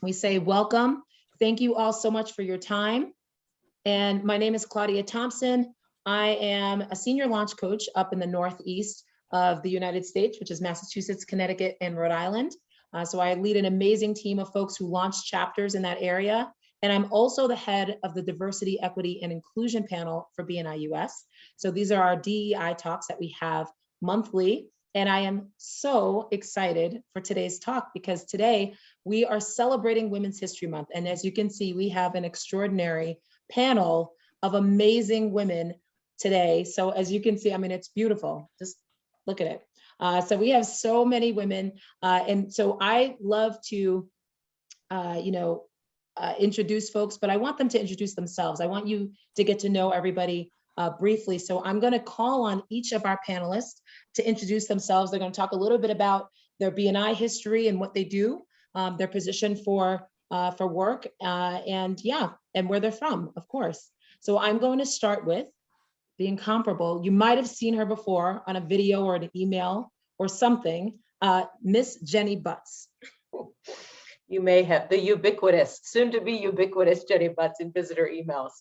We say welcome. Thank you all so much for your time. And my name is Claudia Thompson. I am a senior launch coach up in the Northeast of the United States, which is Massachusetts, Connecticut, and Rhode Island. So I lead an amazing team of folks who launch chapters in that area. And I'm also the head of the Diversity, Equity, and Inclusion panel for BNI US. So these are our DEI talks that we have monthly. And I am so excited for today's talk because today we are celebrating Women's History Month. And as you can see, we have an extraordinary panel of amazing women today. So as you can see, I mean, it's beautiful. Just look at it. So we have so many women. And so I love to, introduce folks, but I want them to introduce themselves. I want you to get to know everybody briefly. So I'm going to call on each of our panelists to introduce themselves. They're going to talk a little bit about their BNI history and what they do, their position for work, and where they're from, of course. So I'm going to start with the incomparable. You might have seen her before on a video or an email or something, Miss Jenny Butts. You may have the ubiquitous, soon to be ubiquitous Jenny Butts in visitor emails.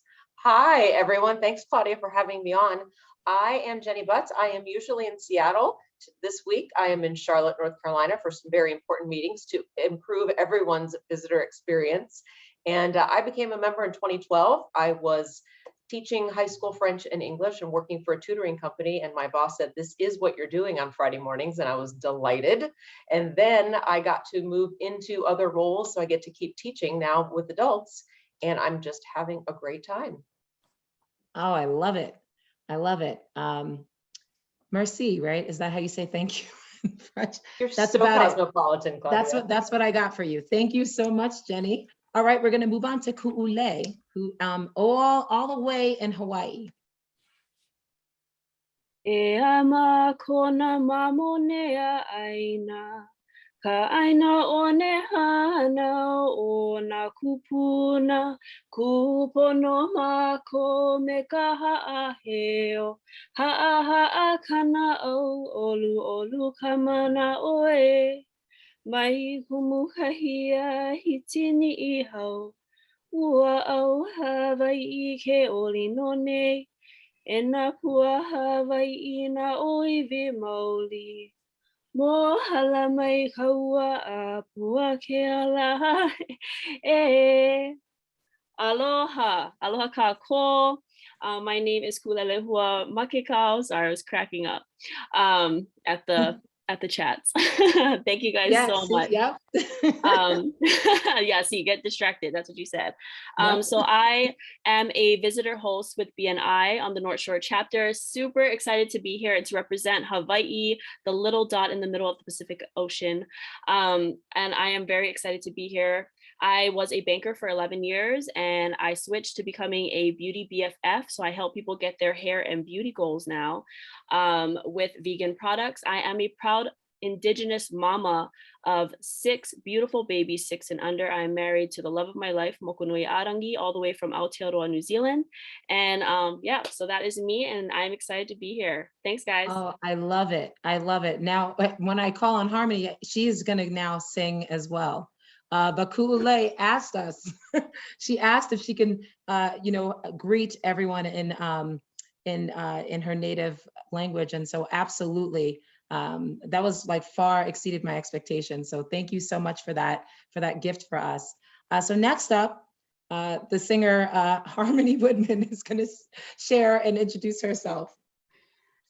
Hi, everyone. Thanks, Claudia, for having me on. I am Jenny Butts. I am usually in Seattle. This week, I am in Charlotte, North Carolina for some very important meetings to improve everyone's visitor experience. And I became a member in 2012. I was teaching high school French and English and working for a tutoring company. And my boss said, this is what you're doing on Friday mornings. And I was delighted. And then I got to move into other roles. So I get to keep teaching now with adults. And I'm just having a great time. Oh, I love it. I love it. Merci, right? Is that how you say thank you in French? That's so about cosmopolitan, it. Claudia. That's what I got for you. Thank you so much, Jenny. All right, we're going to move on to Ku'ule, who all the way in Hawaii. E ama kona mamonea aina, ka aina o ne hana o na kupuna, kupono mako me ka ha'aheo, ha'a kana au olu ka mana oe. Mai humuhahia hitini I hau, ua au Hawaii ke olinone, e na pua Hawaii na oiwi maoli. Mo hala mai kaua a pua ke ala e. Aloha, aloha kako. My name is Kulelehua Makekau. Sorry, I was cracking up at the chats. Thank you guys so much. Yep. Yeah, so you get distracted. That's what you said. So I am a visitor host with BNI on the North Shore chapter. Super excited to be here and to represent Hawaii, the little dot in the middle of the Pacific Ocean. And I am very excited to be here. I was a banker for 11 years and I switched to becoming a beauty BFF. So I help people get their hair and beauty goals now with vegan products. I am a proud Indigenous mama of 6 beautiful babies, 6 and under. I'm married to the love of my life, Mokunui Arangi, all the way from Aotearoa, New Zealand. And so that is me and I'm excited to be here. Thanks, guys. Oh, I love it. I love it. Now, when I call on Harmony, she's gonna now sing as well. But Ku'ule asked us, she asked if she can, greet everyone in her native language. And so absolutely, that was like far exceeded my expectations. So thank you so much for that gift for us. So next up, the singer Harmony Woodman is gonna share and introduce herself.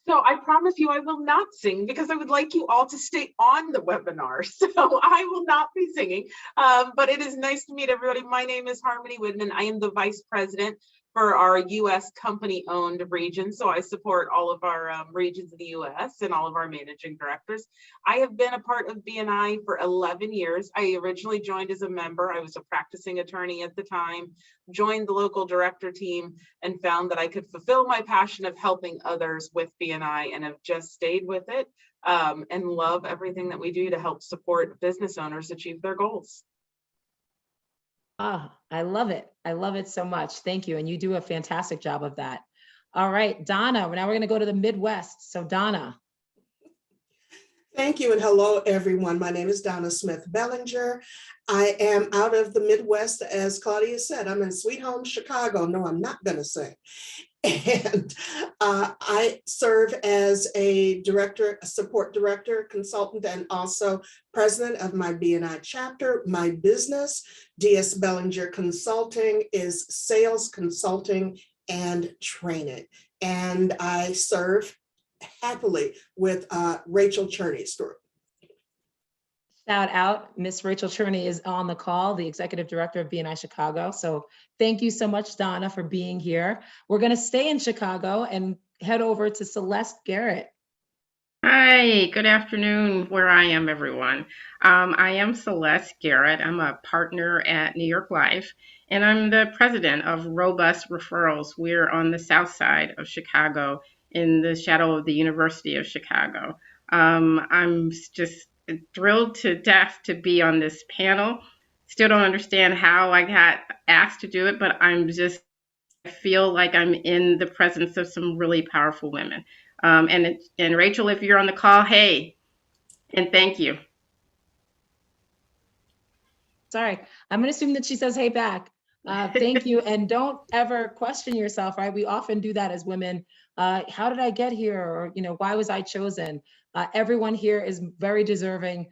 So I promise you I will not sing because I would like you all to stay on the webinar. So I will not be singing, but it is nice to meet everybody. My name is Harmony Woodman. I am the Vice President for our US company-owned region. So I support all of our regions in the US and all of our managing directors. I have been a part of BNI for 11 years. I originally joined as a member. I was a practicing attorney at the time, joined the local director team and found that I could fulfill my passion of helping others with BNI and have just stayed with it and love everything that we do to help support business owners achieve their goals. Ah, I love it. I love it so much. Thank you. And you do a fantastic job of that. All right, Donna, now we're going to go to the Midwest. So Donna. Thank you and hello everyone. My name is Donna Smith Bellinger. I am out of the Midwest, as Claudia said. I'm in Sweet Home Chicago. No, I'm not going to sing. And I serve as a director, a support director, consultant, and also president of my BNI chapter. My business, DS Bellinger Consulting, is sales consulting and training. And I serve happily with Rachel Cherney's group. Shout out, Miss Rachel Cherney is on the call, the executive director of BNI Chicago. So thank you so much, Donna, for being here. We're going to stay in Chicago and head over to Celeste Garrett. Hi, good afternoon, where I am, everyone. I am Celeste Garrett. I'm a partner at New York Life, and I'm the president of Robust Referrals. We're on the south side of Chicago in the shadow of the University of Chicago. I'm just thrilled to death to be on this panel. Still don't understand how I got asked to do it, but I feel like I'm in the presence of some really powerful women. And Rachel, if you're on the call, hey, and thank you. Sorry, I'm going to assume that she says hey back. Thank you. And don't ever question yourself, right? We often do that as women. How did I get here? Or, why was I chosen? Everyone here is very deserving.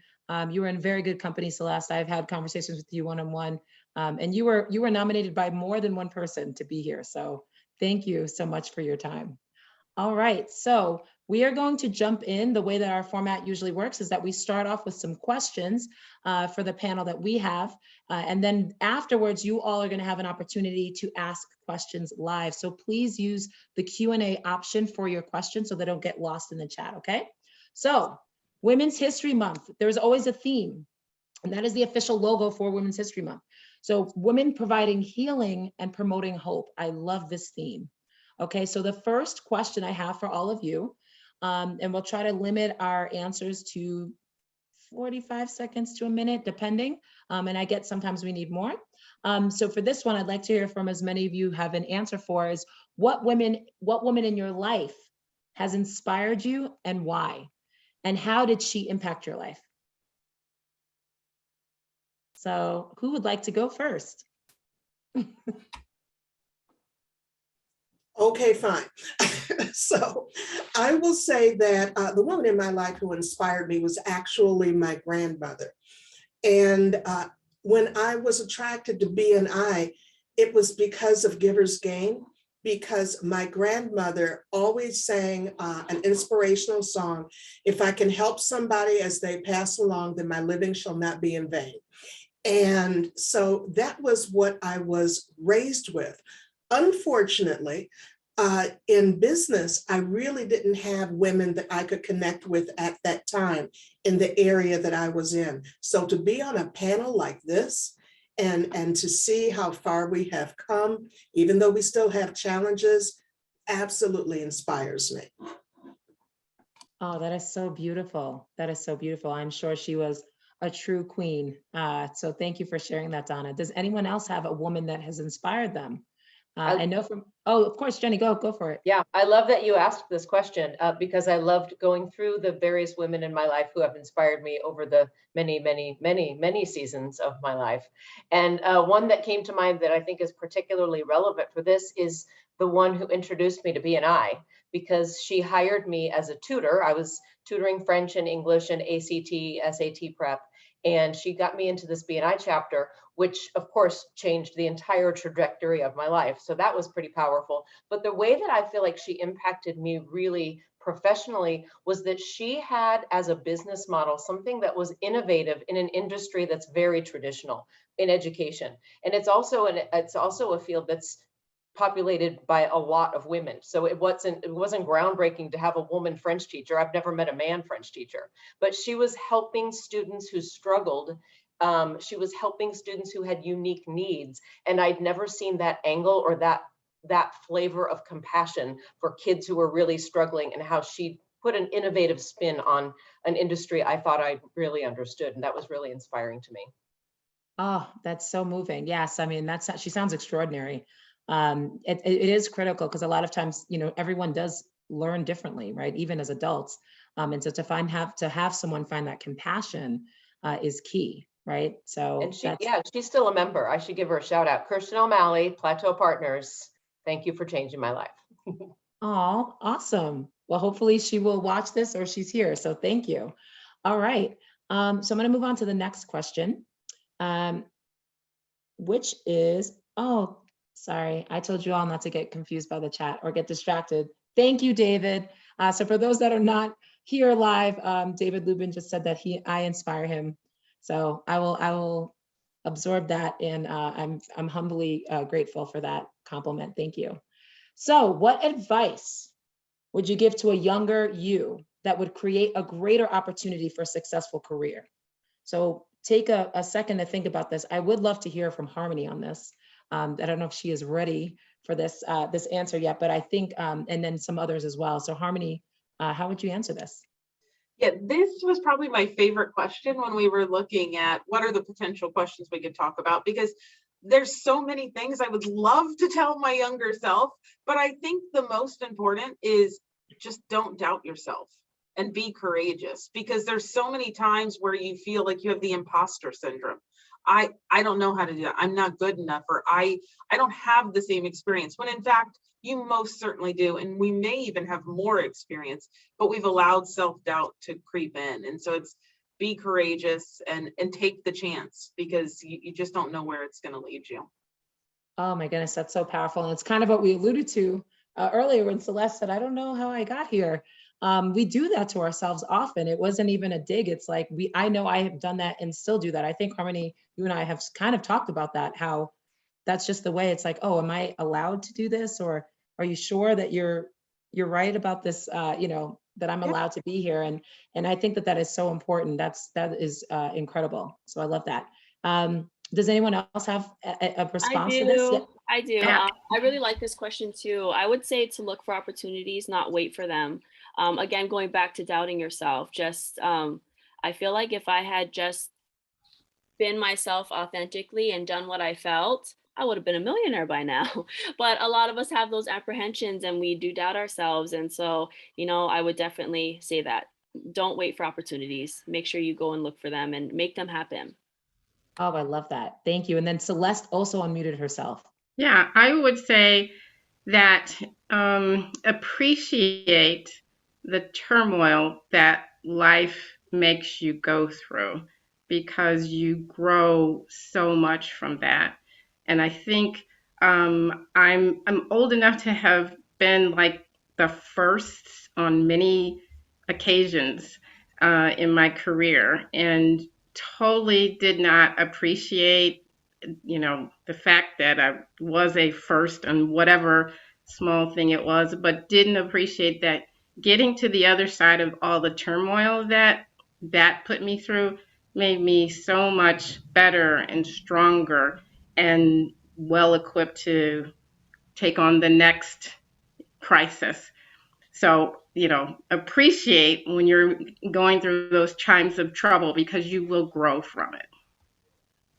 You were in very good company, Celeste. I've had conversations with you one-on-one, and you were nominated by more than one person to be here. So thank you so much for your time. All right, so we are going to jump in. The way that our format usually works is that we start off with some questions for the panel that we have. And then afterwards, you all are going to have an opportunity to ask questions live. So please use the Q&A option for your questions so they don't get lost in the chat, okay? So Women's History Month, there's always a theme, and that is the official logo for Women's History Month. So women providing healing and promoting hope. I love this theme. Okay, so the first question I have for all of you, and we'll try to limit our answers to 45 seconds to a minute, depending. And I get sometimes we need more. So for this one, I'd like to hear from as many of you have an answer for is what woman in your life has inspired you and why? And how did she impact your life? So who would like to go first? Okay, fine. So I will say that the woman in my life who inspired me was actually my grandmother. And when I was attracted to BNI, it was because of Giver's Gain, because my grandmother always sang an inspirational song, "If I can help somebody as they pass along, then my living shall not be in vain." And so that was what I was raised with. Unfortunately, in business, I really didn't have women that I could connect with at that time in the area that I was in. So to be on a panel like this and to see how far we have come, even though we still have challenges, absolutely inspires me. Oh, that is so beautiful. That is so beautiful. I'm sure she was a true queen. So thank you for sharing that, Donna. Does anyone else have a woman that has inspired them? I know from, oh, of course, Jenny, go for it. Yeah, I love that you asked this question because I loved going through the various women in my life who have inspired me over the many seasons of my life. And one that came to mind that I think is particularly relevant for this is the one who introduced me to BNI, because she hired me as a tutor. I was tutoring French and English and ACT, SAT prep. And she got me into this BNI chapter, which of course changed the entire trajectory of my life. So that was pretty powerful. But the way that I feel like she impacted me really professionally was that she had as a business model something that was innovative in an industry that's very traditional in education. And it's also a field that's populated by a lot of women. So it wasn't groundbreaking to have a woman French teacher. I've never met a man French teacher, but she was helping students who struggled. She was helping students who had unique needs. And I'd never seen that angle or that flavor of compassion for kids who were really struggling, and how she put an innovative spin on an industry I thought I really understood. And that was really inspiring to me. Oh, that's so moving. Yes, I mean, she sounds extraordinary. It is critical because a lot of times, everyone does learn differently, right? Even as adults. And so to have someone find that compassion is key, right? So And she's still a member. I should give her a shout out. Kirsten O'Malley, Plateau Partners. Thank you for changing my life. Oh, awesome. Well, hopefully she will watch this or she's here. So thank you. All right. So I'm going to move on to the next question, which is, oh, sorry. I told you all not to get confused by the chat or get distracted. Thank you, David. So for those that are not here live, David Lubin just said that I inspire him. So I will absorb that, and I'm humbly grateful for that compliment. Thank you. So what advice would you give to a younger you that would create a greater opportunity for a successful career? So take a second to think about this. I would love to hear from Harmony on this. I don't know if she is ready for this answer yet, but I think, and then some others as well. So Harmony, how would you answer this? Yeah, this was probably my favorite question when we were looking at what are the potential questions we could talk about, because there's so many things I would love to tell my younger self, but I think the most important is just don't doubt yourself and be courageous, because there's so many times where you feel like you have the imposter syndrome. I don't know how to do that. I'm not good enough, or I don't have the same experience, when in fact you most certainly do, and we may even have more experience, but we've allowed self-doubt to creep in. And so it's be courageous and take the chance, because you just don't know where it's going to lead you. Oh my goodness, that's so powerful. And it's kind of what we alluded to earlier when Celeste said, I don't know how I got here. We do that to ourselves often. It wasn't even a dig. It's like, I know I have done that and still do that. I think Harmony, you and I have kind of talked about that, how that's just the way. It's like, oh, am I allowed to do this? Or are you sure that you're right about this, that I'm allowed to be here? And I think that is so important. That is incredible. So I love that. Does anyone else have a response to this? Yeah. I do. Yeah. I really like this question too. I would say to look for opportunities, not wait for them. Again, going back to doubting yourself, I feel like if I had just been myself authentically and done what I felt, I would have been a millionaire by now. But a lot of us have those apprehensions and we do doubt ourselves. And so, I would definitely say that. Don't wait for opportunities. Make sure you go and look for them and make them happen. Oh, I love that. Thank you. And then Celeste also unmuted herself. Yeah, I would say that appreciate the turmoil that life makes you go through, because you grow so much from that. And I think I'm old enough to have been like the first on many occasions in my career, and totally did not appreciate the fact that I was a first on whatever small thing it was, but didn't appreciate that getting to the other side of all the turmoil that put me through made me so much better and stronger and well equipped to take on the next crisis. So, appreciate when you're going through those times of trouble, because you will grow from it.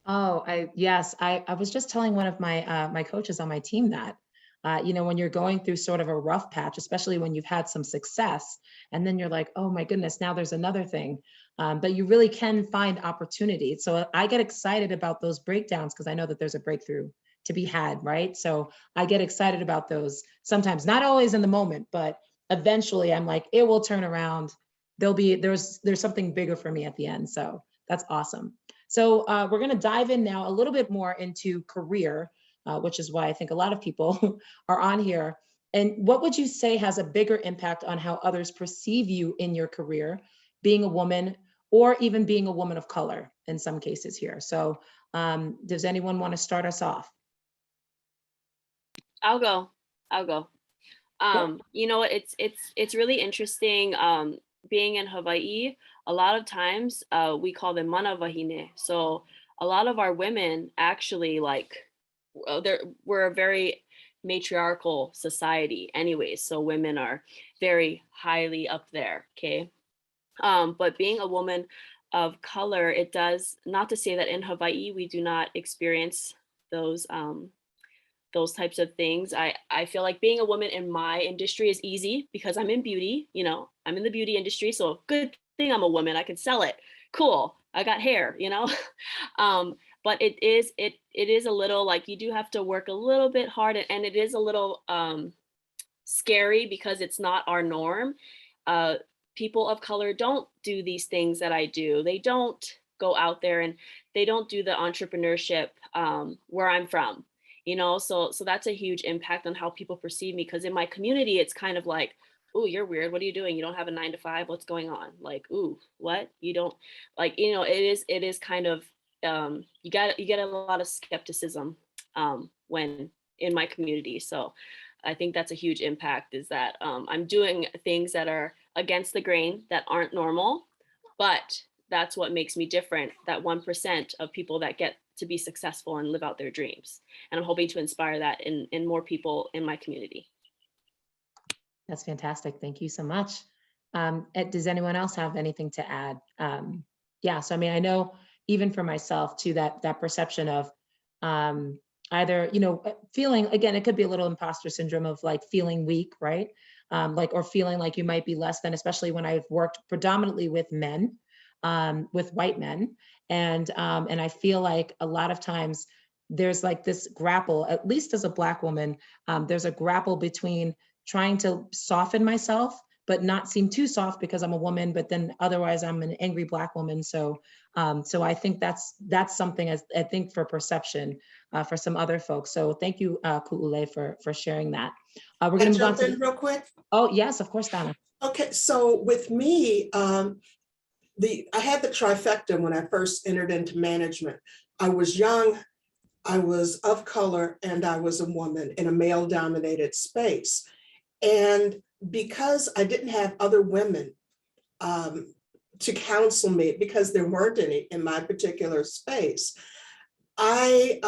Oh, yes. I was just telling one of my coaches on my team that, when you're going through sort of a rough patch, especially when you've had some success, and then you're like, oh my goodness, now there's another thing. But you really can find opportunity. So I get excited about those breakdowns because I know that there's a breakthrough to be had, right? So I get excited about those sometimes, not always in the moment, but eventually I'm like, it will turn around. There's something bigger for me at the end. So that's awesome. So we're going to dive in now a little bit more into career, which is why I think a lot of people are on here. And what would you say has a bigger impact on how others perceive you in your career, being a woman, or even being a woman of color in some cases here? So does anyone want to start us off? I'll go. It's really interesting. Being in Hawaii, a lot of times we call them mana wahine. So a lot of our women actually we're a very matriarchal society anyways. So women are very highly up there. Okay. But being a woman of color, it does not to say that in Hawaii, we do not experience those those types of things. I feel like being a woman in my industry is easy because I'm in beauty, you know, I'm in the beauty industry. So good thing I'm a woman, I can sell it. Cool. I got hair, you know? But it is a little like you do have to work a little bit hard, and it is a little scary because it's not our norm. People of color don't do these things that I do. They don't go out there and they don't do the entrepreneurship where I'm from, you know? So that's a huge impact on how people perceive me, because in my community, it's kind of like, oh, you're weird. What are you doing? You don't have a 9 to 5. What's going on? Like, ooh, what? You don't like, you know, it is kind of you get a lot of skepticism when in my community. So I think that's a huge impact, is that I'm doing things that are against the grain, that aren't normal, but that's what makes me different, that 1% of people that get to be successful and live out their dreams. And I'm hoping to inspire that in more people in my community. That's fantastic. Thank you so much. Does anyone else have anything to add? Yeah, so I mean, I know even for myself too, that perception of either, you know, feeling, again, it could be a little imposter syndrome of like feeling weak, right? Like, or feeling like you might be less than, especially when I've worked predominantly with men, with white men. And I feel like a lot of times there's like this grapple, at least as a Black woman, there's a grapple between trying to soften myself, but not seem too soft because I'm a woman, but then otherwise I'm an angry Black woman. So I think that's something, as I think, for perception for some other folks. So thank you, Ku'ule, for sharing that. We're going to move on to real quick. Oh yes, of course, Donna. Okay, so with me, I had the trifecta when I first entered into management. I was young, I was of color, and I was a woman in a male-dominated space. And because I didn't have other women to counsel me, because there weren't any in my particular space, I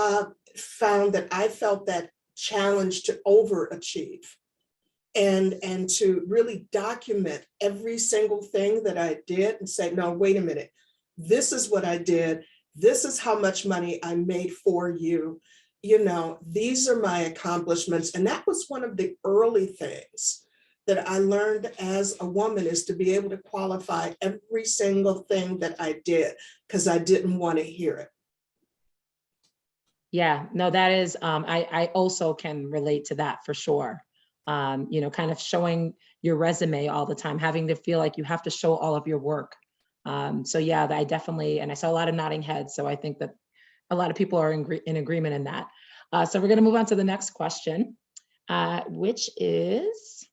found that I felt that challenge to overachieve and to really document every single thing that I did and say, no, wait a minute, this is what I did. This is how much money I made for you. You know, these are my accomplishments. And that was one of the early things that I learned as a woman, is to be able to qualify every single thing that I did, because I didn't want to hear it. Yeah, no, that is, I also can relate to that for sure. You know, kind of showing your resume all the time, having to feel like you have to show all of your work. So yeah, I definitely, and I saw a lot of nodding heads. So I think that a lot of people are in agreement in that. So we're going to move on to the next question, which is,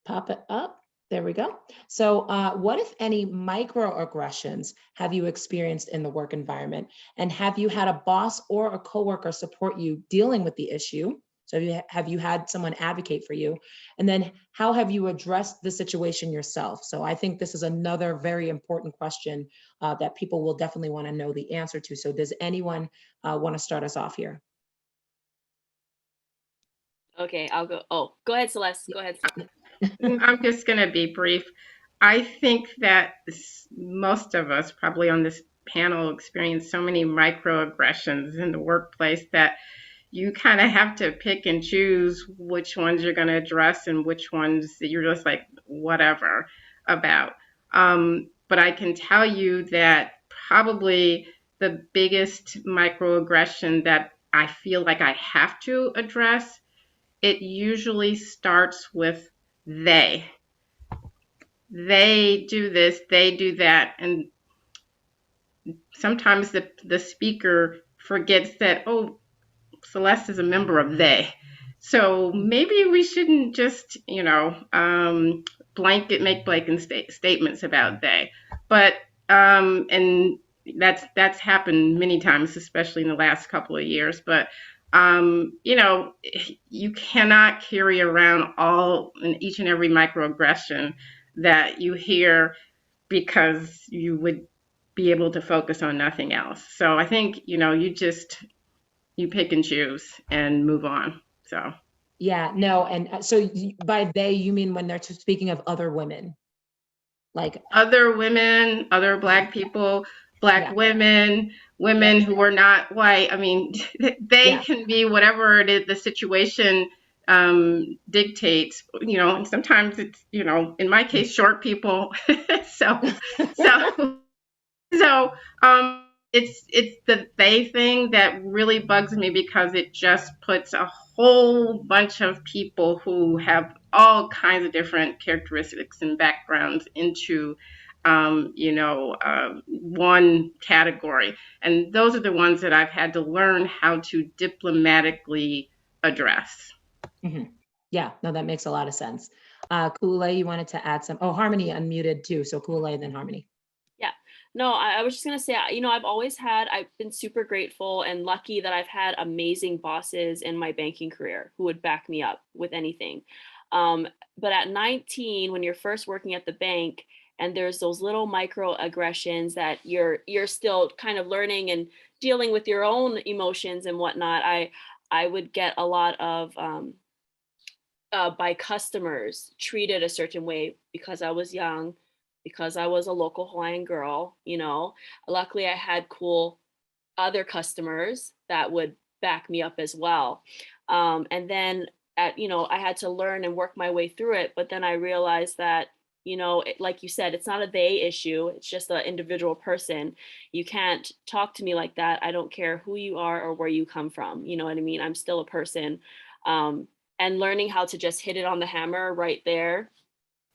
pop it up. There we go. So what, if any, microaggressions have you experienced in the work environment? And have you had a boss or a coworker support you dealing with the issue? So have you had someone advocate for you? And then how have you addressed the situation yourself? So I think this is another very important question that people will definitely want to know the answer to. So does anyone want to start us off here? Okay, I'll go. Oh, go ahead, Celeste. Go ahead. I'm just going to be brief. I think that most of us probably on this panel experience so many microaggressions in the workplace that you kind of have to pick and choose which ones you're going to address and which ones that you're just like, whatever about. But I can tell you that probably the biggest microaggression that I feel like I have to address, it usually starts with they. They do this, they do that. And sometimes the speaker forgets that, oh, Celeste is a member of they. So maybe we shouldn't just, you know, make blanket statements about they. But, and that's happened many times, especially in the last couple of years. But, you know, you cannot carry around each and every microaggression that you hear, because you would be able to focus on nothing else. So I think, you know, you pick and choose and move on. So yeah, no, and so by they you mean when they're speaking of other women, like other women, other Black people, Black Yeah. women, women who are not white. I mean, they Yeah. can be whatever it is the situation dictates. You know, and sometimes it's, you know, in my case, short people. so so so it's the they thing that really bugs me because it just puts a whole bunch of people who have all kinds of different characteristics and backgrounds into one category. And those are the ones that I've had to learn how to diplomatically address. Mhm. Yeah, no, that makes a lot of sense. Kule, you wanted to add some, oh, Harmony unmuted too. So Kule and then Harmony. Yeah, no, I was just gonna say, I've been super grateful and lucky that I've had amazing bosses in my banking career who would back me up with anything. But at 19, when you're first working at the bank and there's those little microaggressions that you're still kind of learning and dealing with your own emotions and whatnot, I would get a lot of by customers treated a certain way because I was young, because I was a local Hawaiian girl, you know. Luckily, I had cool other customers that would back me up as well. And then I had to learn and work my way through it. But then I realized that, like you said, it's not a they issue. It's just an individual person. You can't talk to me like that. I don't care who you are or where you come from. You know what I mean? I'm still a person. And learning how to just hit it on the hammer right there.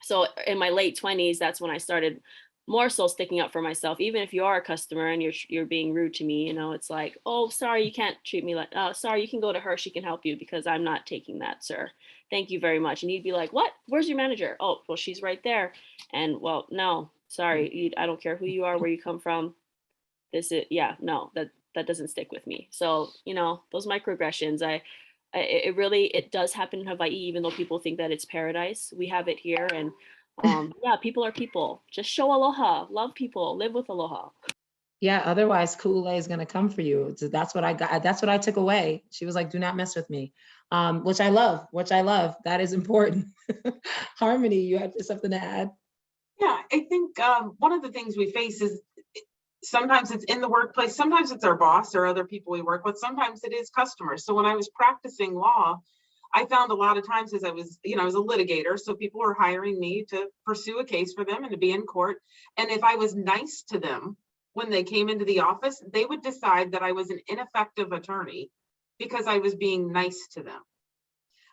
So in my late 20s, that's when I started more so sticking up for myself. Even if you are a customer and you're being rude to me, it's like, oh, sorry, you can't treat me like, oh, sorry, you can go to her, she can help you, because I'm not taking that, sir. Thank you very much. And he'd be like, what? Where's your manager? Oh, well, she's right there. And well, no, sorry, I don't care who you are, where you come from. No, that doesn't stick with me. So, those microaggressions, it does happen in Hawaii, even though people think that it's paradise. We have it here. And yeah, people are people. Just show aloha, love people, live with aloha. Yeah, otherwise Kule is going to come for you. So that's what I got. That's what I took away. She was like, do not mess with me, which I love. That is important. Harmony, you had something to add? Yeah, I think one of the things we face is sometimes it's in the workplace, sometimes it's our boss or other people we work with, sometimes it is customers. So when I was practicing law, I found a lot of times as I was a litigator, so people were hiring me to pursue a case for them and to be in court. And if I was nice to them when they came into the office, they would decide that I was an ineffective attorney because I was being nice to them.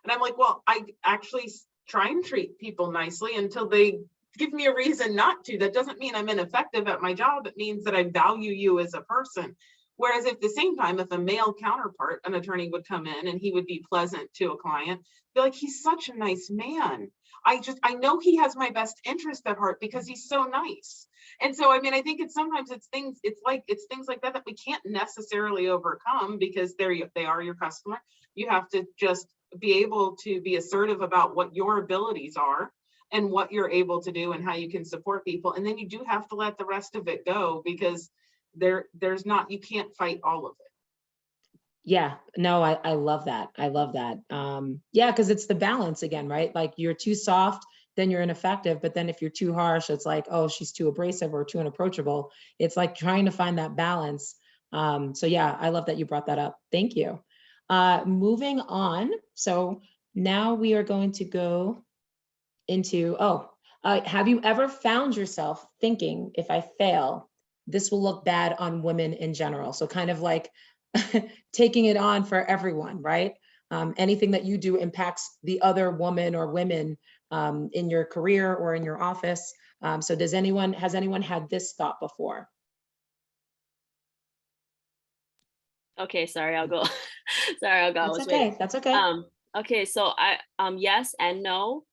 And I'm like, well, I actually try and treat people nicely until they give me a reason not to. That doesn't mean I'm ineffective at my job. It means that I value you as a person. Whereas at the same time, if a male counterpart, an attorney, would come in and he would be pleasant to a client, be like, he's such a nice man. I know he has my best interest at heart because he's so nice. And so, I mean, I think it's things like that we can't necessarily overcome because they are your customer. You have to just be able to be assertive about what your abilities are and what you're able to do and how you can support people. And then you do have to let the rest of it go because you can't fight all of it. Yeah, no, I love that. I love that. Yeah, because it's the balance again, right? Like you're too soft, then you're ineffective. But then if you're too harsh, it's like, oh, she's too abrasive or too unapproachable. It's like trying to find that balance. So yeah, I love that you brought that up. Thank you. Moving on. So now we are going to go into, have you ever found yourself thinking, if I fail, this will look bad on women in general? So kind of like taking it on for everyone, right? Anything that you do impacts the other woman or women in your career or in your office. So has anyone had this thought before? Okay, sorry, I'll go. Sorry, I'll go. That's okay. That's okay. Okay, so yes and no.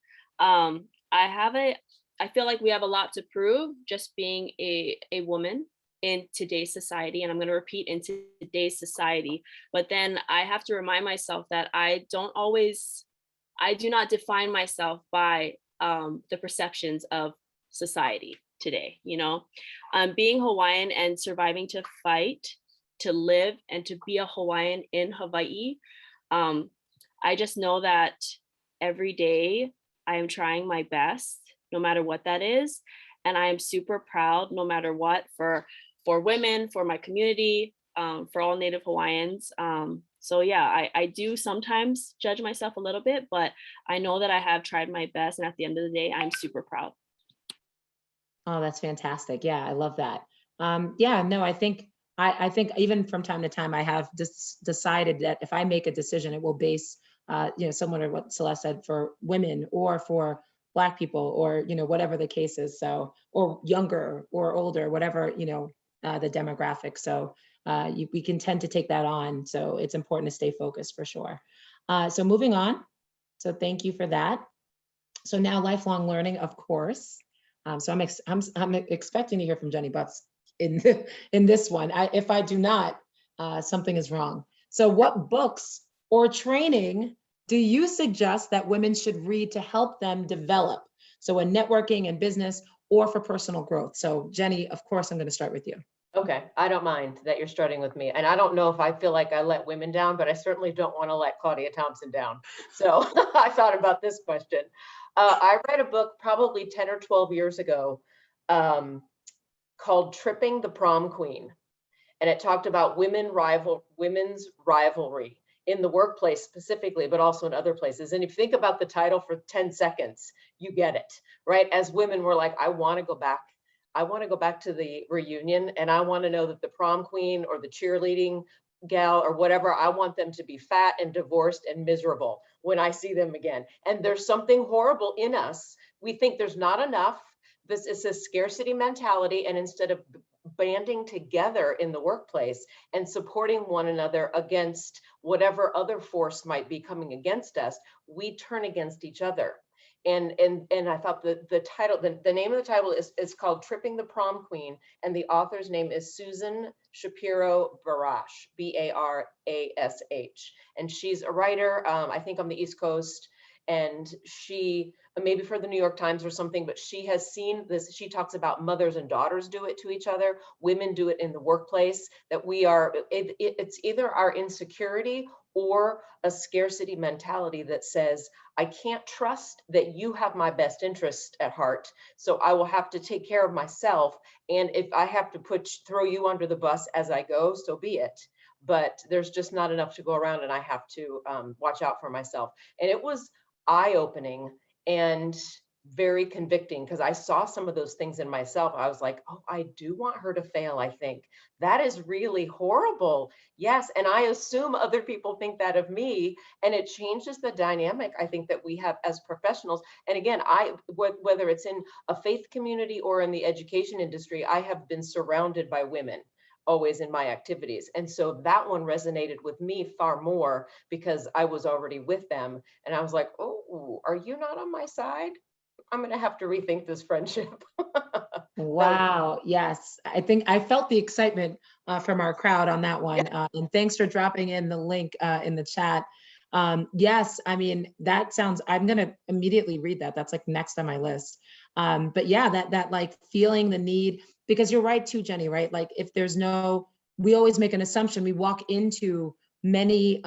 I feel like we have a lot to prove just being a woman in today's society, and I'm going to repeat, in today's society. But then I have to remind myself that I do not define myself by the perceptions of society today. Being Hawaiian and surviving to fight, to live, and to be a Hawaiian in Hawaii. I just know that every day I am trying my best, no matter what that is. And I am super proud, no matter what, for for women, for my community, for all Native Hawaiians. So yeah, I do sometimes judge myself a little bit, but I know that I have tried my best. And at the end of the day, I'm super proud. Oh, that's fantastic. Yeah, I love that. Yeah, no, I think even from time to time, I have decided that if I make a decision, it will base, similar to what Celeste said, for women or for Black people, or, whatever the case is. So, or younger or older, whatever, the demographic. So we can tend to take that on. So it's important to stay focused for sure. So moving on. So thank you for that. So now lifelong learning, of course. So I'm expecting to hear from Jenny Butts in this one. If I do not, something is wrong. So what books or training do you suggest that women should read to help them develop? So in networking and business, or for personal growth. So Jenny, of course, I'm going to start with you. Okay, I don't mind that you're starting with me. And I don't know if I feel like I let women down, but I certainly don't want to let Claudia Thompson down. So I thought about this question. I read a book probably 10 or 12 years ago called Tripping the Prom Queen. And it talked about women's rivalry in the workplace specifically, but also in other places. And if you think about the title for 10 seconds, you get it, right? As women, we're like, I want to go back. I want to go back to the reunion, and I want to know that the prom queen or the cheerleading gal or whatever, I want them to be fat and divorced and miserable when I see them again. And there's something horrible in us. We think there's not enough. This is a scarcity mentality. And instead of banding together in the workplace and supporting one another against whatever other force might be coming against us, we turn against each other. And I thought the title, the name of the title is called Tripping the Prom Queen, and the author's name is Susan Shapiro Barash, B-A-R-A-S-H. And she's a writer, I think on the East Coast, and she, maybe for the New York Times or something, but she has seen this. She talks about mothers and daughters do it to each other. Women do it in the workplace, that we are, it's either our insecurity or a scarcity mentality that says, I can't trust that you have my best interest at heart, so I will have to take care of myself. And if I have to throw you under the bus as I go, so be it. But there's just not enough to go around, and I have to watch out for myself. And it was eye-opening and very convicting, because I saw some of those things in myself. I was like, oh, I do want her to fail, I think. That is really horrible. Yes, and I assume other people think that of me, and it changes the dynamic, I think, that we have as professionals. And again, whether it's in a faith community or in the education industry, I have been surrounded by women always in my activities. And so that one resonated with me far more because I was already with them. And I was like, oh, are you not on my side? I'm going to have to rethink this friendship. Wow. Yes. I think I felt the excitement from our crowd on that one. And thanks for dropping in the link in the chat. Yes. I mean, that sounds, I'm going to immediately read that. That's like next on my list. But yeah, that like feeling the need, because you're right too, Jenny, right? Like if there's we always make an assumption. We walk into many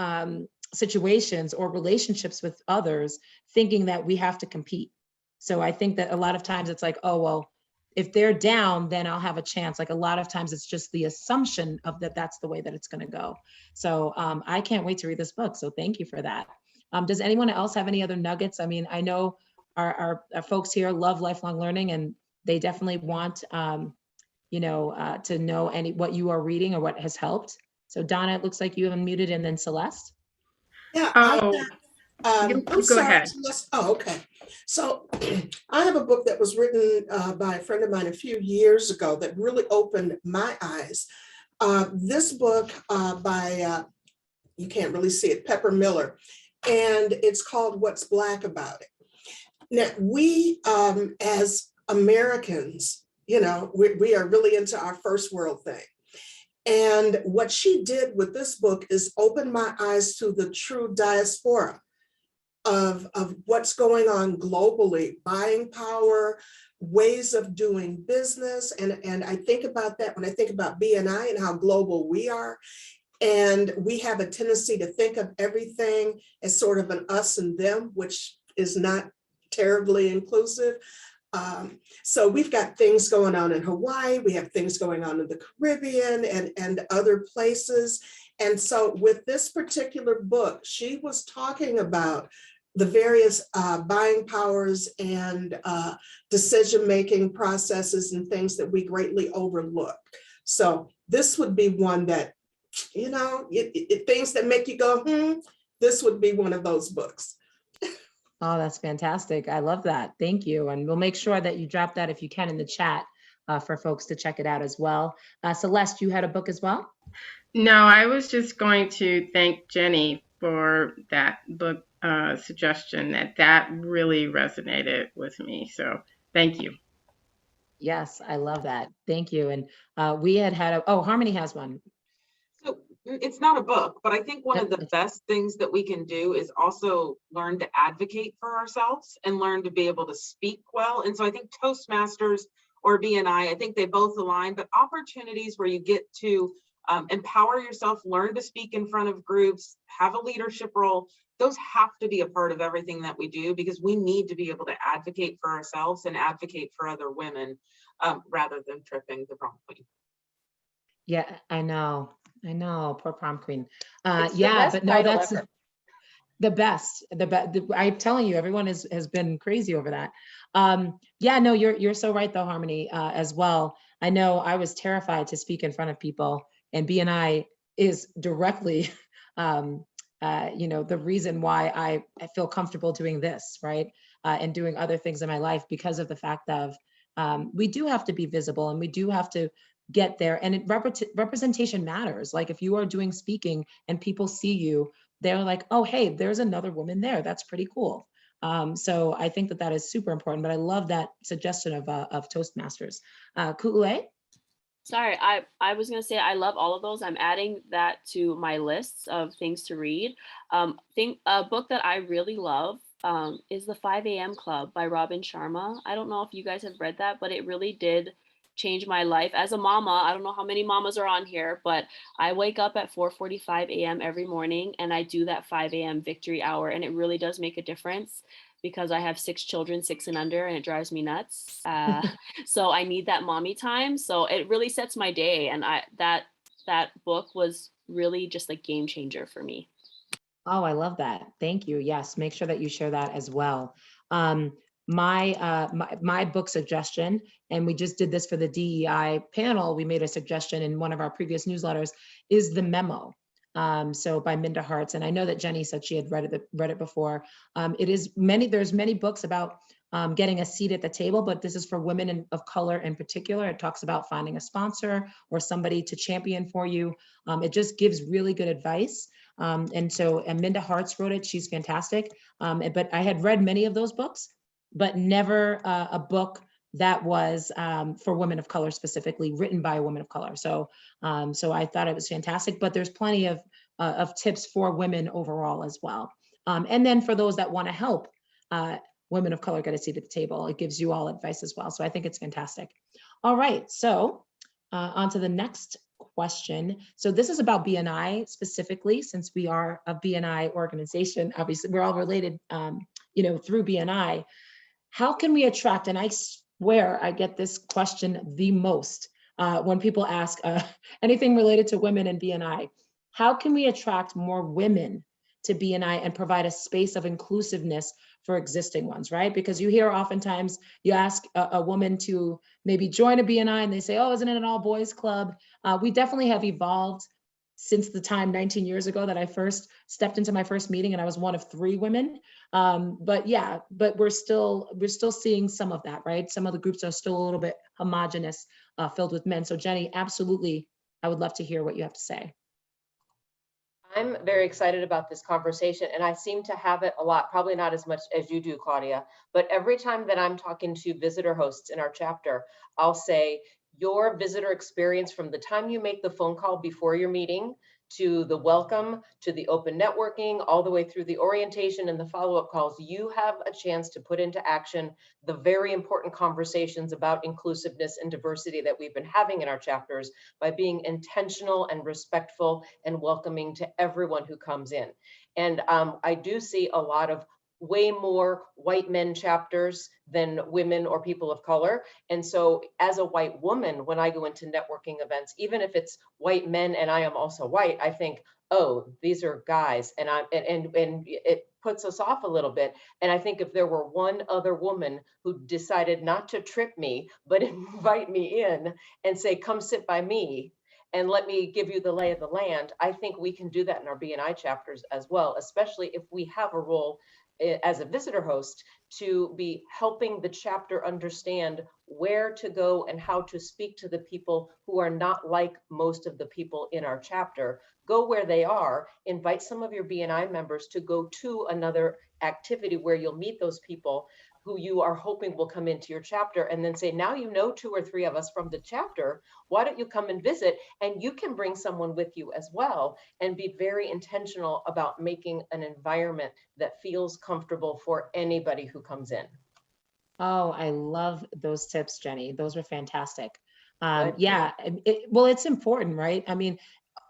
situations or relationships with others thinking that we have to compete. So I think that a lot of times it's like, oh, well, if they're down, then I'll have a chance. Like a lot of times it's just the assumption of that's the way that it's going to go. So I can't wait to read this book. So thank you for that. Does anyone else have any other nuggets? I mean, I know our folks here love lifelong learning, and they definitely want, to know what you are reading or what has helped. So Donna, it looks like you have unmuted, and then Celeste. Yeah. You I'm go sorry. ahead. Oh, okay. So I have a book that was written by a friend of mine a few years ago that really opened my eyes. This book by, you can't really see it, Pepper Miller, and it's called What's Black About It. Now, we as Americans, we are really into our first world thing. And what she did with this book is open my eyes to the true diaspora of what's going on globally, buying power, ways of doing business. And I think about that when I think about BNI and how global we are. And we have a tendency to think of everything as sort of an us and them, which is not terribly inclusive. So we've got things going on in Hawaii, we have things going on in the Caribbean and other places. And so with this particular book, she was talking about the various buying powers and decision-making processes and things that we greatly overlook. So this would be one that, you know, things that make you go, this would be one of those books. Oh, that's fantastic. I love that. Thank you. And we'll make sure that you drop that if you can in the chat for folks to check it out as well. Celeste, you had a book as well? No, I was just going to thank Jenny for that book suggestion. That really resonated with me. So thank you. Yes, I love that. Thank you. And we had Harmony has one. So it's not a book, but I think one of the best things that we can do is also learn to advocate for ourselves and learn to be able to speak well. And so I think Toastmasters or BNI, I think they both align, but opportunities where you get to empower yourself, learn to speak in front of groups, have a leadership role, those have to be a part of everything that we do, because we need to be able to advocate for ourselves and advocate for other women rather than tripping the prom queen. Yeah, I know, poor prom queen. It's the Yeah, best but no, title that's ever. the best. I'm telling you, everyone has been crazy over that. Yeah, no, you're so right though, Harmony, as well. I know I was terrified to speak in front of people, and BNI is directly, the reason why I feel comfortable doing this, right, and doing other things in my life, because of the fact of we do have to be visible and we do have to get there, and representation matters. Like if you are doing speaking and people see you, they're like, oh, hey, there's another woman there. That's pretty cool. So I think that is super important, but I love that suggestion of Toastmasters. Ku'ue? Sorry, I was gonna say I love all of those. I'm adding that to my lists of things to read. A book that I really love is The 5 a.m. Club by Robin Sharma. I don't know if you guys have read that, but it really did change my life. As a mama, I don't know how many mamas are on here, but I wake up at 4:45 a.m. every morning and I do that 5 a.m. victory hour, and it really does make a difference because I have 6 children, 6 and under, and it drives me nuts. So I need that mommy time. So it really sets my day, and that book was really just a game changer for me. Oh, I love that. Thank you. Yes, make sure that you share that as well. My book suggestion, and we just did this for the DEI panel, we made a suggestion in one of our previous newsletters, is The Memo. So by Minda Harts, and I know that Jenny said she had read it before. There's many books about getting a seat at the table, but this is for women of color in particular. It talks about finding a sponsor or somebody to champion for you. It just gives really good advice. And Minda Harts wrote it. She's fantastic. But I had read many of those books, but never a book that was for women of color, specifically written by a woman of color. So I thought it was fantastic, but there's plenty of tips for women overall as well. And then for those that want to help women of color get a seat at the table, it gives you all advice as well. So I think it's fantastic. All right, so on to the next question. So this is about BNI specifically, since we are a BNI organization. Obviously, we're all related, through BNI. How can we attract, and I swear I get this question the most when people ask anything related to women in BNI, how can we attract more women to BNI and provide a space of inclusiveness for existing ones, right? Because you hear oftentimes, you ask a woman to maybe join a BNI and they say, oh, isn't it an all boys club? We definitely have evolved since the time 19 years ago that I first stepped into my first meeting, and I was one of 3 women. But we're still seeing some of that, right? Some of the groups are still a little bit homogenous, filled with men. So Jenny, absolutely, I would love to hear what you have to say. I'm very excited about this conversation, and I seem to have it a lot, probably not as much as you do, Claudia, but every time that I'm talking to visitor hosts in our chapter, I'll say, your visitor experience from the time you make the phone call before your meeting to the welcome, to the open networking, all the way through the orientation and the follow-up calls, you have a chance to put into action the very important conversations about inclusiveness and diversity that we've been having in our chapters by being intentional and respectful and welcoming to everyone who comes in. And I do see a lot of way more white men chapters than women or people of color. And so as a white woman, when I go into networking events, even if it's white men and I am also white, I think, oh, these are guys, and it puts us off a little bit. And I think if there were one other woman who decided not to trip me, but invite me in and say, come sit by me and let me give you the lay of the land, I think we can do that in our BNI chapters as well, especially if we have a role as a visitor host to be helping the chapter understand where to go and how to speak to the people who are not like most of the people in our chapter. Go where they are, invite some of your BNI members to go to another activity where you'll meet those people who you are hoping will come into your chapter, and then say, now you know 2 or 3 of us from the chapter, why don't you come and visit? And you can bring someone with you as well, and be very intentional about making an environment that feels comfortable for anybody who comes in. Oh, I love those tips, Jenny. Those were fantastic. Good. Yeah, well, it's important, right? I mean,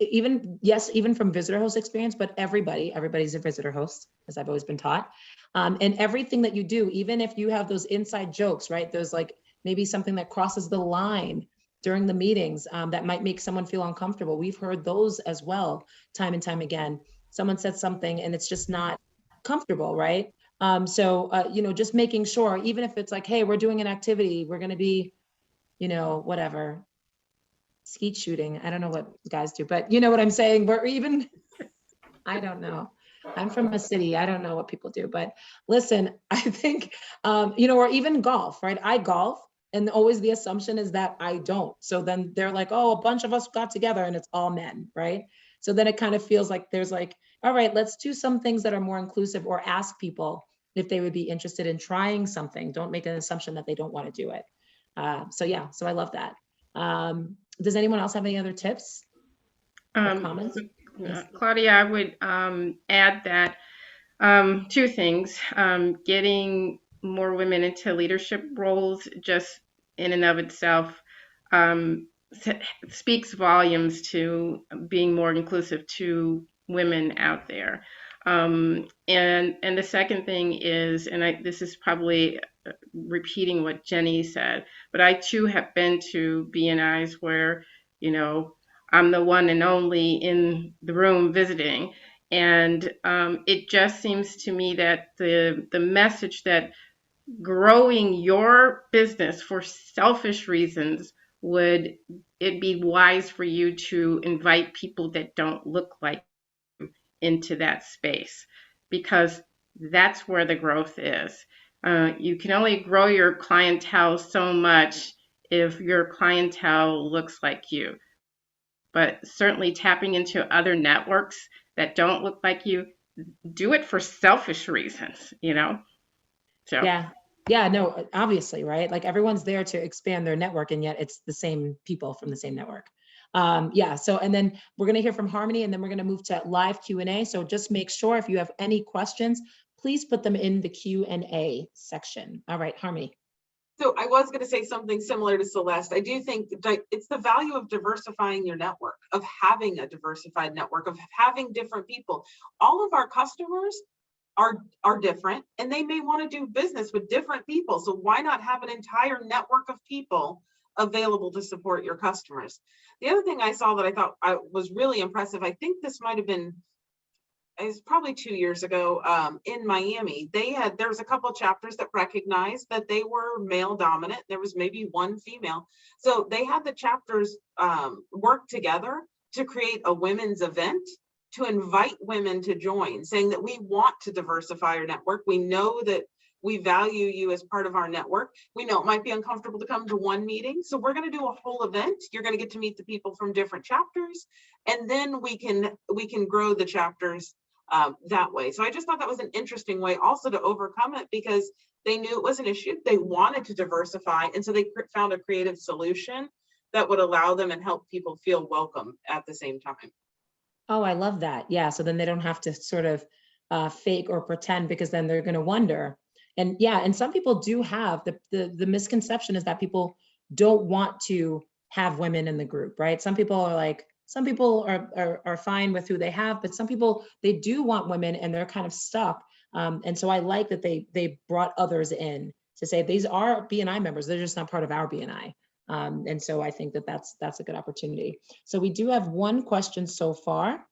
even from visitor host experience, but everybody's a visitor host, as I've always been taught. And everything that you do, even if you have those inside jokes, right? There's like maybe something that crosses the line during the meetings that might make someone feel uncomfortable. We've heard those as well, time and time again. Someone said something and it's just not comfortable, right? Just making sure, even if it's like, hey, we're doing an activity, we're going to be, whatever, skeet shooting. I don't know what guys do, but you know what I'm saying? We're even, I don't know. I'm from a city. I don't know what people do, but listen, I think, or even golf, right? I golf, and always the assumption is that I don't. So then they're like, oh, a bunch of us got together and it's all men, right? So then it kind of feels like there's like, all right, let's do some things that are more inclusive, or ask people if they would be interested in trying something. Don't make an assumption that they don't want to do it. So I love that. Does anyone else have any other tips or comments? Claudia, I would add that 2 things. Getting more women into leadership roles just in and of itself speaks volumes to being more inclusive to women out there. And the second thing is, and this is probably repeating what Jenny said, but I too have been to BNIs where, I'm the one and only in the room visiting. And it just seems to me that the message that growing your business for selfish reasons, would it be wise for you to invite people that don't look like you into that space? Because that's where the growth is. You can only grow your clientele so much if your clientele looks like you. But certainly tapping into other networks that don't look like you, do it for selfish reasons, So. Yeah, no, obviously, right? Like everyone's there to expand their network, and yet it's the same people from the same network. And then we're going to hear from Harmony, and then we're going to move to live Q&A. So just make sure if you have any questions, please put them in the Q&A section. All right, Harmony. So I was going to say something similar to Celeste. I do think it's the value of diversifying your network, of having a diversified network, of having different people. All of our customers are different, and they may want to do business with different people. So why not have an entire network of people available to support your customers? The other thing I saw that I thought was really impressive, I think this might have been, it was probably 2 years ago, in Miami. There was a couple of chapters that recognized that they were male dominant. There was maybe one female. So they had the chapters work together to create a women's event, to invite women to join, saying that we want to diversify our network. We know that we value you as part of our network. We know it might be uncomfortable to come to one meeting, so we're going to do a whole event. You're going to get to meet the people from different chapters, and then we can grow the chapters that way. So I just thought that was an interesting way also to overcome it, because they knew it was an issue. They wanted to diversify, and so they found a creative solution that would allow them and help people feel welcome at the same time. Oh, I love that. Yeah. So then they don't have to sort of fake or pretend, because then they're going to wonder. And yeah, and some people do have the misconception is that people don't want to have women in the group, right? Some people are fine with who they have, but some people, they do want women, and they're kind of stuck And so I like that they brought others in to say these are BNI members, they're just not part of our BNI. And so I think that that's a good opportunity. So we do have one question so far.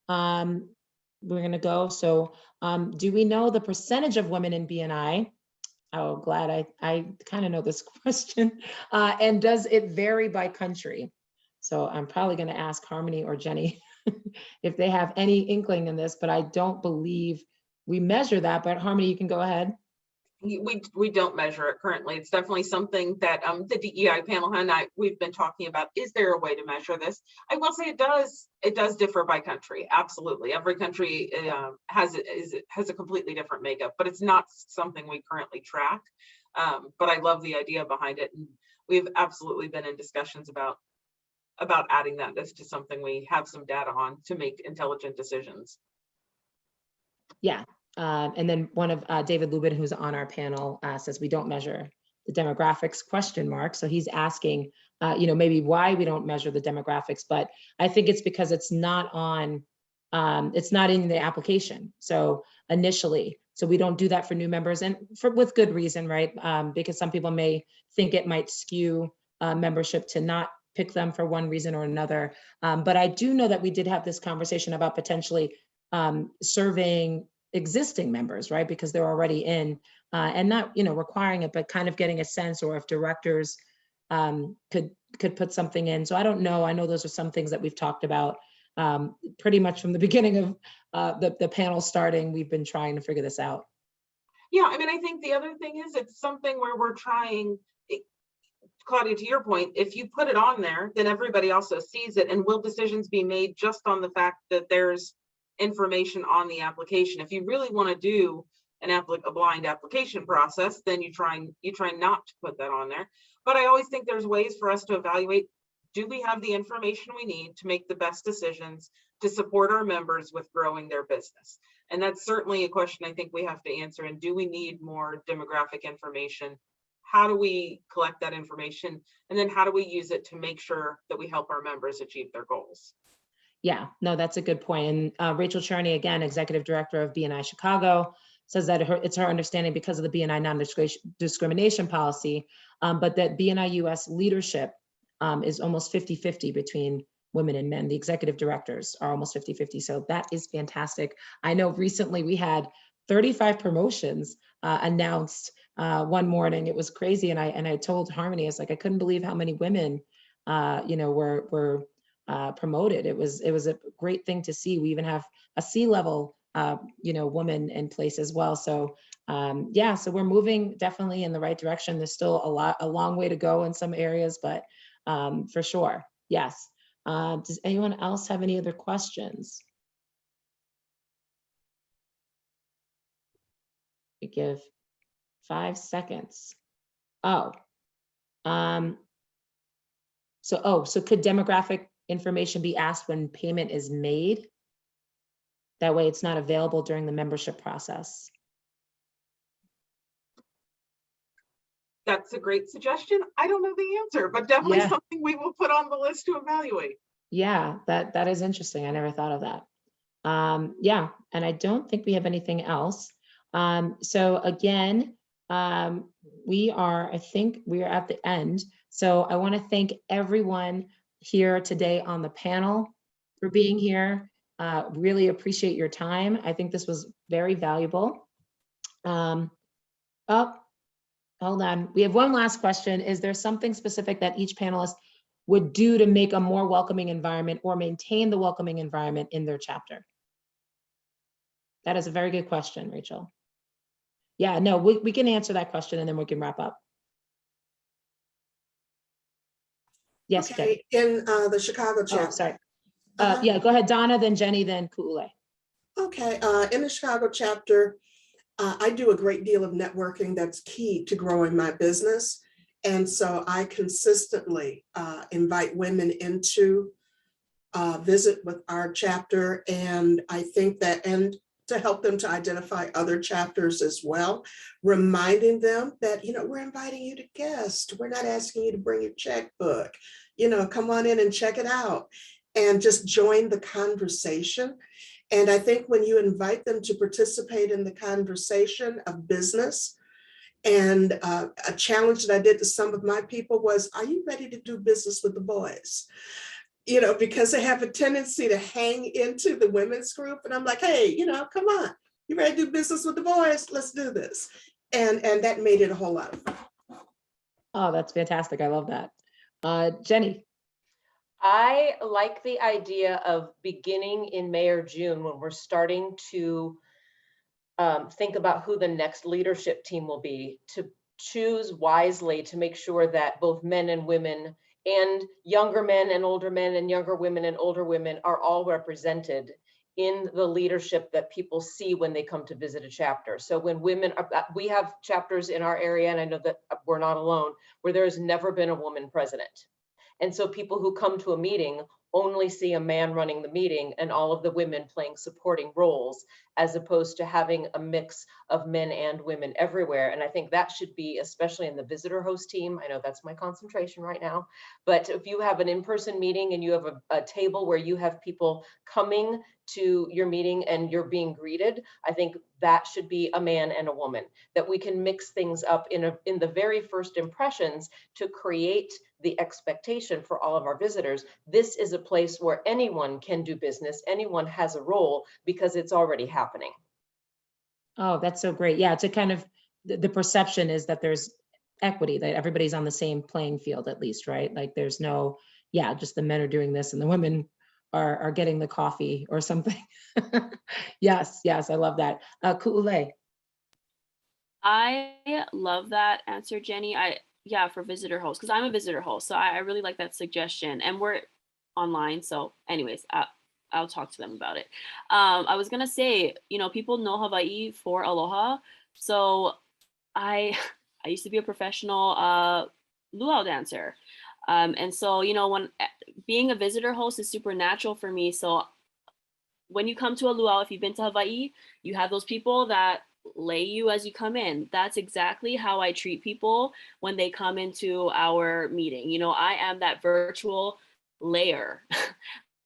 We're going to go. So do we know the percentage of women in BNI? Oh, glad I kind of know this question. And does it vary by country? So I'm probably going to ask Harmony or Jenny if they have any inkling in this, but I don't believe we measure that. But Harmony, you can go ahead. We don't measure it currently. It's definitely something that the DEI panel and we've been talking about. Is there a way to measure this? I will say it does differ by country. Absolutely, every country has a completely different makeup, but it's not something we currently track. But I love the idea behind it, and we've absolutely been in discussions about adding that to something we have some data on to make intelligent decisions. Yeah. And then one of David Lubin, who's on our panel, says we don't measure the demographics ? So he's asking, maybe why we don't measure the demographics, but I think it's because it's not it's not in the application. So initially, so we don't do that for new members, and with good reason, right? Because some people may think it might skew membership to not pick them for one reason or another. But I do know that we did have this conversation about potentially surveying existing members, right? Because they're already in, and not, requiring it, but kind of getting a sense, or if directors could put something in. So I don't know. I know those are some things that we've talked about pretty much from the beginning of the panel starting. We've been trying to figure this out. Yeah, I mean, I think the other thing is it's something where we're trying, Claudia, to your point, if you put it on there, then everybody also sees it, and will decisions be made just on the fact that there's information on the application? If you really want to do a blind application process, then you try not to put that on there. But I always think there's ways for us to evaluate, do we have the information we need to make the best decisions to support our members with growing their business? And that's certainly a question I think we have to answer. And do we need more demographic information? How do we collect that information? And then how do we use it to make sure that we help our members achieve their goals? Yeah, no, that's a good point. And Rachel Cherney, again, Executive Director of BNI Chicago, says that it's her understanding, because of the BNI non-discrimination policy, but that BNI US leadership is almost 50-50 between women and men. The executive directors are almost 50-50. So that is fantastic. I know recently we had 35 promotions announced one morning. It was crazy. And I told Harmony, it's like, I couldn't believe how many women, were promoted. It was a great thing to see. We even have a C-level, woman in place as well. So so we're moving definitely in the right direction. There's still a long way to go in some areas, but for sure, yes. Does anyone else have any other questions? We give 5 seconds. So could demographic information be asked when payment is made? That way it's not available during the membership process. That's a great suggestion. I don't know the answer, but definitely something we will put on the list to evaluate. Yeah, that is interesting. I never thought of that. And I don't think we have anything else. So again, I think we are at the end. So I want to thank everyone here today on the panel for being here. Really appreciate your time. I think this was very valuable. Hold on. We have one last question. Is there something specific that each panelist would do to make a more welcoming environment or maintain the welcoming environment in their chapter? That is a very good question, Rachel. Yeah, no, we can answer that question and then we can wrap up. Yes, okay. In the Chicago chapter. Oh, sorry. Yeah, go ahead, Donna, then Jenny, then Ku'ule. Okay, in the Chicago chapter, I do a great deal of networking that's key to growing my business. And so I consistently invite women into visit with our chapter. And I think that, and to help them to identify other chapters as well, reminding them that, we're inviting you to guest. We're not asking you to bring your checkbook, come on in and check it out and just join the conversation. And I think when you invite them to participate in the conversation of business, and a challenge that I did to some of my people was, are you ready to do business with the boys? You know, because they have a tendency to hang into the women's group. And I'm like, hey, you know, come on, you ready to do business with the boys? Let's do this. And that made it a whole lot of fun. Oh, that's fantastic. I love that. Jenny. I like the idea of beginning in May or June when we're starting to think about who the next leadership team will be, to choose wisely to make sure that both men and women and younger men and older men and younger women and older women are all represented in the leadership that people see when they come to visit a chapter. So when women, we have chapters in our area, and I know that we're not alone, where there has never been a woman president. And so people who come to a meeting only see a man running the meeting and all of the women playing supporting roles, as opposed to having a mix of men and women everywhere. And I think that should be, especially in the visitor host team, I know that's my concentration right now, but if you have an in-person meeting and you have a table where you have people coming to your meeting and you're being greeted, I think that should be a man and a woman, that we can mix things up in the very first impressions to create the expectation for all of our visitors. This is a place where anyone can do business, anyone has a role, because it's already happening. Oh, that's so great. Yeah, to kind of, the perception is that there's equity, that everybody's on the same playing field at least, right? Like there's no, yeah, just the men are doing this and the women are getting the coffee or something. Yes, I love that. Ku'ule. I love that answer, Jenny. Yeah, for visitor host, because I'm a visitor host, so I really like that suggestion. And we're online, so anyways, I'll talk to them about it. I was gonna say, you know, people know Hawaii for Aloha, so I used to be a professional luau dancer, and so you know, when being a visitor host is super natural for me. So when you come to a luau, if you've been to Hawaii, you have those people that lay you as you come in. That's exactly how I treat people when they come into our meeting. You know, I am that virtual lay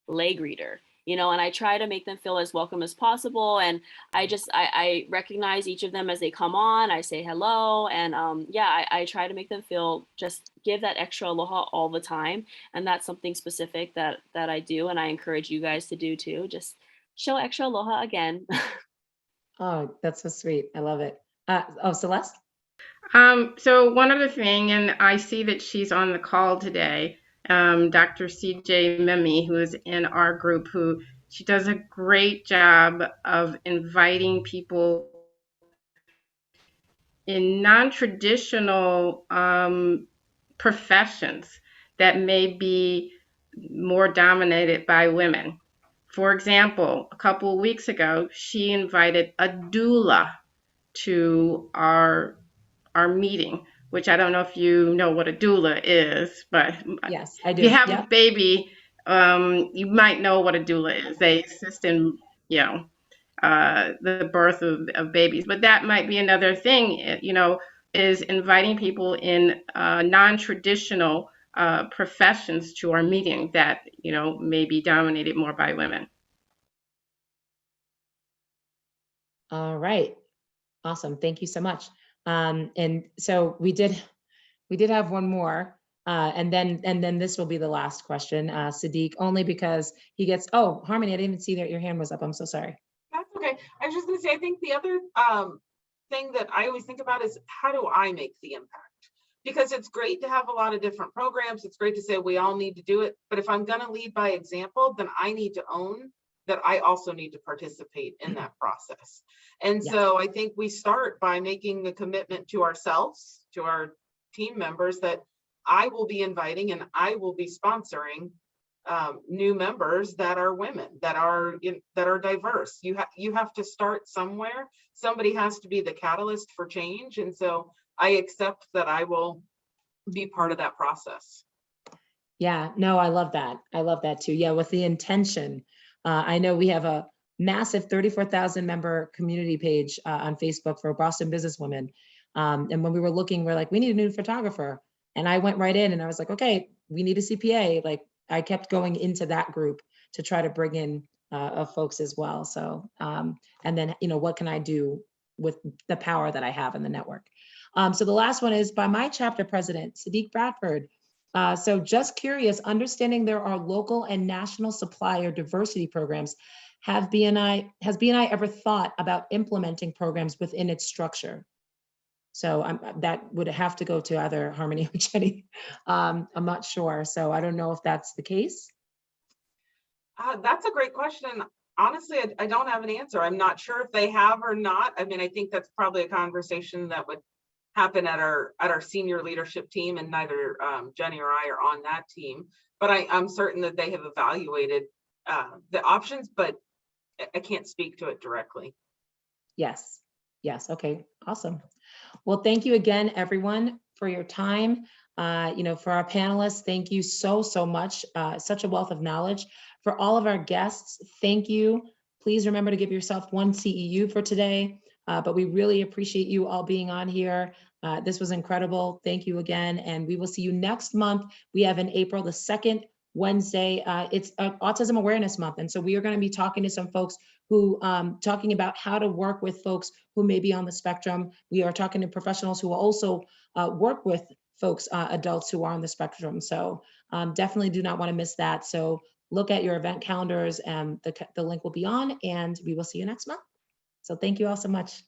greeter, you know, and I try to make them feel as welcome as possible. And I recognize each of them as they come on. I say hello. And I try to make them feel, just give that extra aloha all the time. And that's something specific that I do. And I encourage you guys to do too. Just show extra aloha again. Oh, that's so sweet. I love it. Celeste? So one other thing, and I see that she's on the call today, Dr. CJ Memi, who is in our group, she does a great job of inviting people in non-traditional professions that may be more dominated by women. For example, a couple of weeks ago, she invited a doula to our meeting, which I don't know if you know what a doula is, but yes, I do. If you have a baby, you might know what a doula is. They assist in, you know, the birth of babies. But that might be another thing, you know, is inviting people in non-traditional professions to our meeting that, you know, may be dominated more by women. All right. Awesome. Thank you so much. And so we did have one more, and then this will be the last question, Sadiq, only because he gets, oh, Harmony, I didn't even see that your hand was up. I'm so sorry. That's okay. I was just going to say, I think the other thing that I always think about is, how do I make the impact? Because it's great to have a lot of different programs. It's great to say we all need to do it. But if I'm going to lead by example, then I need to own that I also need to participate in that process. And Yes. So I think we start by making the commitment to ourselves, to our team members, that I will be inviting and I will be sponsoring new members that are women, that are diverse. You have to start somewhere. Somebody has to be the catalyst for change. And so I accept that I will be part of that process. Yeah, no, I love that. I love that too. Yeah, with the intention. I know we have a massive 34,000 member community page on Facebook for Boston businesswomen. And when we were looking, we're like, we need a new photographer. And I went right in and I was like, okay, we need a CPA. Like I kept going into that group to try to bring in of folks as well. So, and then, what can I do with the power that I have in the network? So the last one is by my chapter president, Sadiq Bradford. So just curious, understanding there are local and national supplier diversity programs, has BNI ever thought about implementing programs within its structure? So that would have to go to either Harmony or Jenny. I'm not sure. So I don't know if that's the case. That's a great question. Honestly, I don't have an answer. I'm not sure if they have or not. I mean, I think that's probably a conversation that would happen at our senior leadership team, and neither Jenny or I are on that team. But I'm certain that they have evaluated the options, but I can't speak to it directly. Yes. Yes. Okay. Awesome. Well, thank you again, everyone, for your time. For our panelists, thank you so much. Such a wealth of knowledge. For all of our guests, thank you. Please remember to give yourself one CEU for today. But we really appreciate you all being on here. This was incredible. Thank you again. And we will see you next month. We have in April the 2nd Wednesday. It's Autism Awareness Month. And so we are going to be talking to some folks who talking about how to work with folks who may be on the spectrum. We are talking to professionals who will also work with folks, adults who are on the spectrum. So definitely do not want to miss that. So look at your event calendars, and the link will be on, and we will see you next month. So thank you all so much.